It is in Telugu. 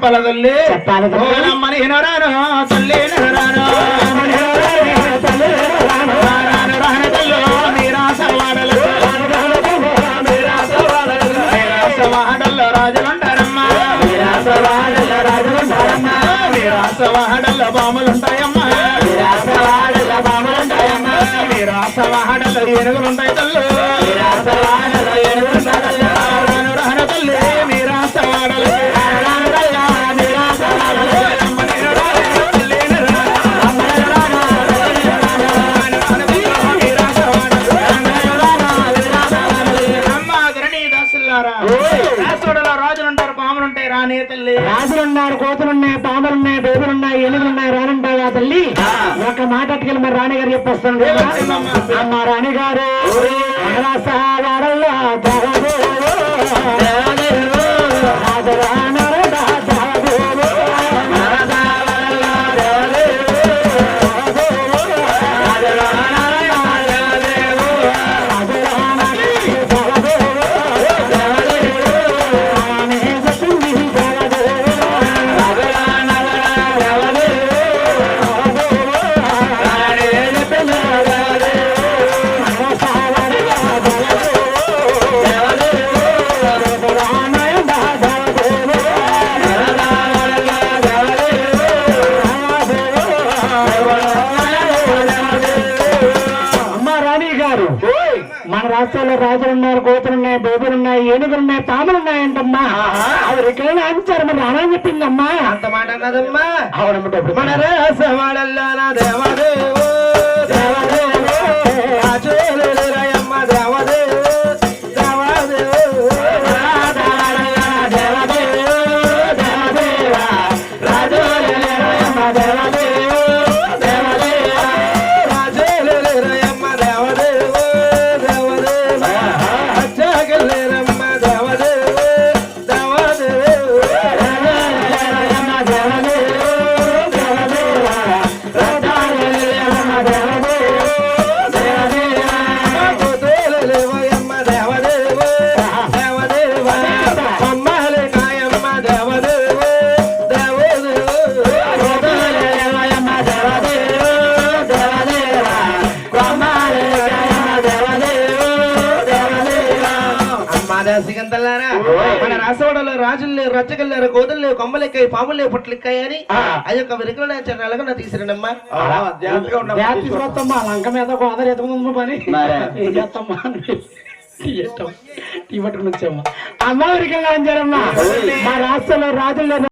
చెప్పాల తల్లి ఓలమ్మని రాను తల్లి రాను రాజులుంటారమ్మా రాసవాడల్ల బాములుంటాయమ్మా రాసవాడల్ల ఏనుగులుంటాయి తల్లు రాను తల్లి మీ రాసవాడల్ల రాజులుంటారు పాములుంటాయి రానే తల్లి రాజులున్నారు కోతులున్నాయి పాములున్నాయి బేబులున్నాయి ఏనుగులున్నాయి రానుంటాయి ఆ తల్లి ఒక మాట అట్టుకెళ్ళి మరి రాణి గారు చెప్పొస్తాను అమ్మ రాణి గారు మన రాష్ట్రంలో రాజులున్నారు కోతులున్నాయి బేబులున్నాయి ఏనుగులున్నాయి పాములున్నాయంటమ్మా అవి ఎక్కడైనా అంచారు మరి అలా చెప్పిందమ్మా అంత మాట అన్నదమ్మా అవునమ్మ మన రాసవాడల్లా దేవదేవో దేవదేవో రాజులమ్మ దేవదేవో దేవదేవో మన రాసవాడలో రాజులు రచ్చగల్లారు కోదలు కొమ్మలెక్కాయి పాములే పుట్లెక్కాయి అని అది ఒక వెనుకలు నెలకొన్న తీసిరండమ్మా లంక మీద గోదావరి ఎత్తుకుందమ్మా పని ఏం చేస్తామ్మా ఇవ్వటం వచ్చామ్మా అమ్మ వెనుకలు అంచారమ్మా మా రాష్ట్రంలో రాజుల్లో